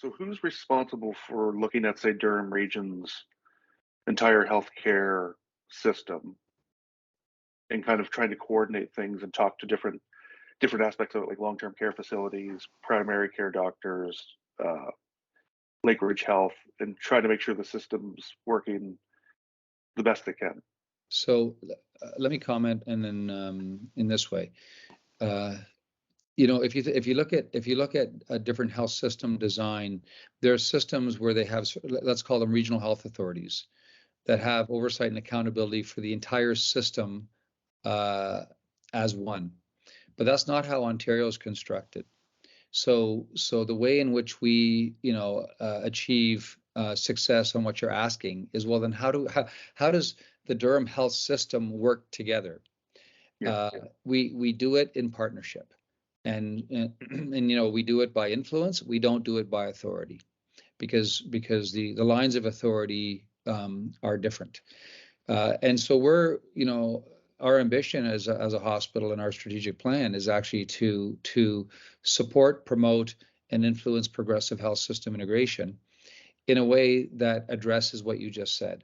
So who's responsible for looking at, say, Durham Region's entire healthcare system and kind of trying to coordinate things and talk to different aspects of it, like long-term care facilities, primary care doctors, Lakeridge Health, and try to make sure the system's working the best it can? So let me comment, and then in this way, you know, if you look at a different health system design, there are systems where they have, let's call them regional health authorities, that have oversight and accountability for the entire system as one. But that's not how Ontario is constructed. So the way in which we, achieve success on what you're asking is, well, then how does the Durham health system work together? Yeah. We do it in partnership, and we do it by influence. We don't do it by authority, because the lines of authority are different. And so our ambition as a hospital and our strategic plan is actually to support, promote, and influence progressive health system integration in a way that addresses what you just said.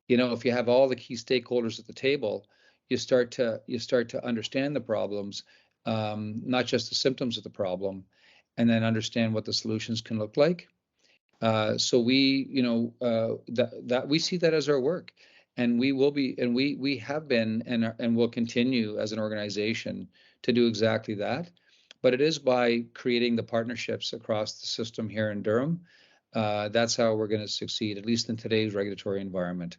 If you have all the key stakeholders at the table, you start to understand the problems, not just the symptoms of the problem, and then understand what the solutions can look like. So that we see that as our work, and we have been and will continue as an organization to do exactly that. But it is by creating the partnerships across the system here in Durham. That's how we're going to succeed, at least in today's regulatory environment.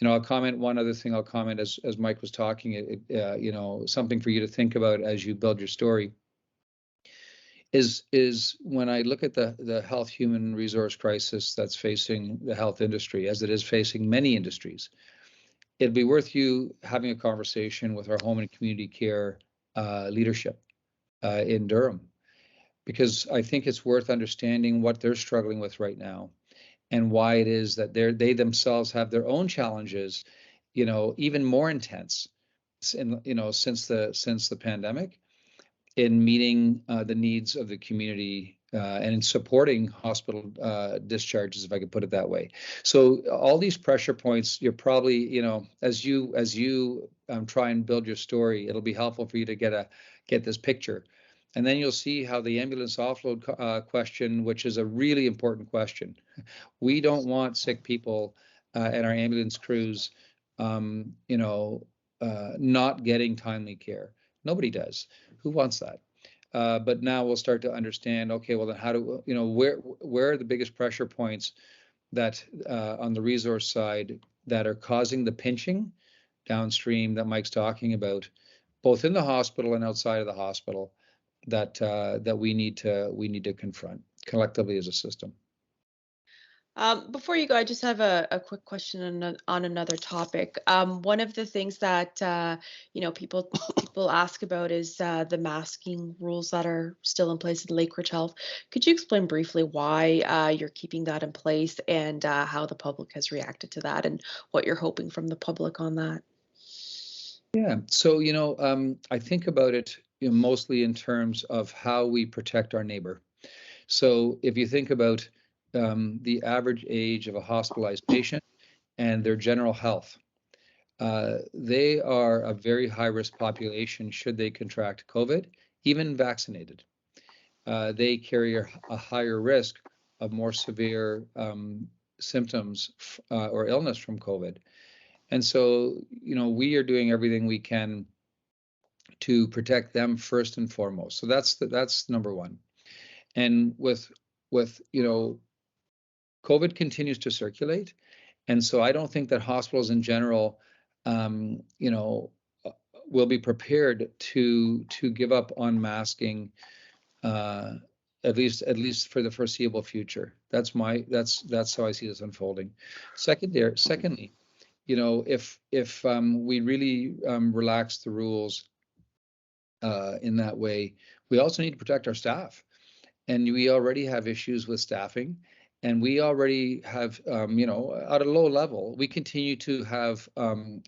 I'll comment one other thing. I'll comment as Mike was talking. Something for you to think about as you build your story is when I look at the health human resource crisis that's facing the health industry, as it is facing many industries. It'd be worth you having a conversation with our home and community care leadership in Durham, because I think it's worth understanding what they're struggling with right now, and why it is that they themselves have their own challenges, even more intense, since the pandemic, in meeting the needs of the community and in supporting hospital discharges, if I could put it that way. So all these pressure points, you're probably, as you try and build your story, it'll be helpful for you to get this picture. And then you'll see how the ambulance offload question, which is a really important question. We don't want sick people and our ambulance crews, not getting timely care. Nobody does. Who wants that? But now we'll start to understand, okay, well, then where are the biggest pressure points that on the resource side that are causing the pinching downstream that Mike's talking about, both in the hospital and outside of the hospital, that we need to confront collectively as a system. Before you go, I just have a quick question on another topic. One of the things that people ask about is the masking rules that are still in place in Lakeridge Health. Could you explain briefly why you're keeping that in place, and how the public has reacted to that, and what you're hoping from the public on that? Yeah, so I think about it mostly in terms of how we protect our neighbor. So if you think about the average age of a hospitalized patient and their general health, they are a very high-risk population should they contract COVID, even vaccinated. They carry a higher risk of more severe symptoms or illness from COVID. And so, we are doing everything we can to protect them first and foremost. So that's number one. And with COVID continues to circulate, and so I don't think that hospitals in general, will be prepared to give up on masking, at least for the foreseeable future. That's how I see this unfolding. Secondly, if we really relax the rules in that way, we also need to protect our staff, and we already have issues with staffing. And we already have, at a low level, we continue to have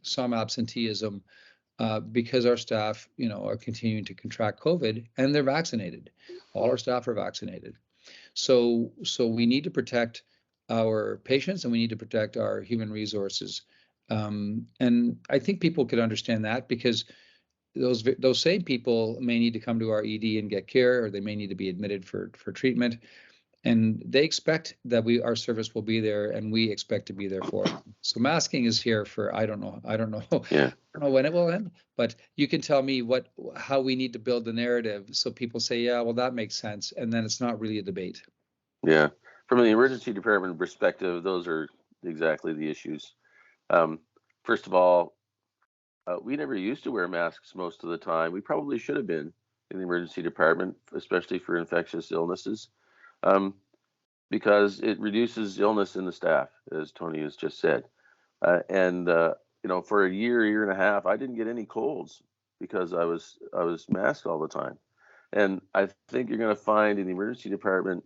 some absenteeism because our staff, are continuing to contract COVID, and they're vaccinated. All our staff are vaccinated. So we need to protect our patients and we need to protect our human resources. And I think people could understand that, because those same people may need to come to our ED and get care, or they may need to be admitted for treatment, and they expect that our service will be there, and we expect to be there for them. So masking is here for, I don't know Yeah. I don't know when it will end, but you can tell me how we need to build the narrative so people say, yeah, well, that makes sense, and then it's not really a debate. Yeah. From the emergency department perspective, those are exactly the issues. First of all, we never used to wear masks most of the time. We probably should have been in the emergency department, especially for infectious illnesses, because it reduces illness in the staff, as Tony has just said. And for a year and a half, I didn't get any colds because I was masked all the time. And I think you're going to find in the emergency department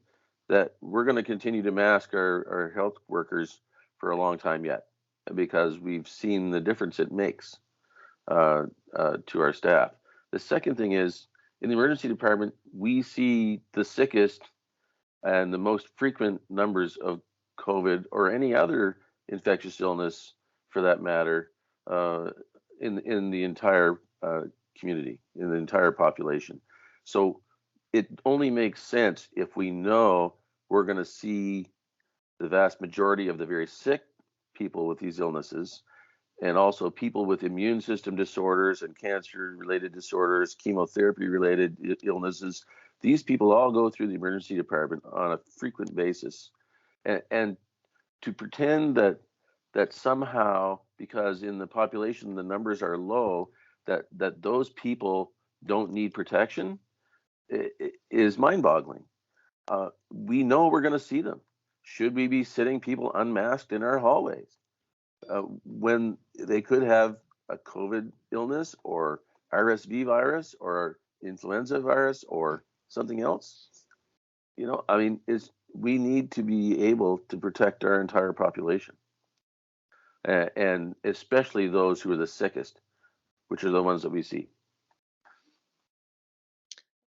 that we're going to continue to mask our health workers for a long time yet, because we've seen the difference it makes to our staff. The second thing is, in the emergency department, we see the sickest and the most frequent numbers of COVID or any other infectious illness, for that matter, in the entire community, in the entire population. So it only makes sense if we know we're going to see the vast majority of the very sick people with these illnesses, and also people with immune system disorders and cancer-related disorders, chemotherapy-related illnesses. These people all go through the emergency department on a frequent basis. And to pretend that somehow, because in the population the numbers are low, that those people don't need protection is mind-boggling. We know we're going to see them. Should we be sitting people unmasked in our hallways when they could have a COVID illness or RSV virus or influenza virus or something else? We need to be able to protect our entire population, and especially those who are the sickest, which are the ones that we see.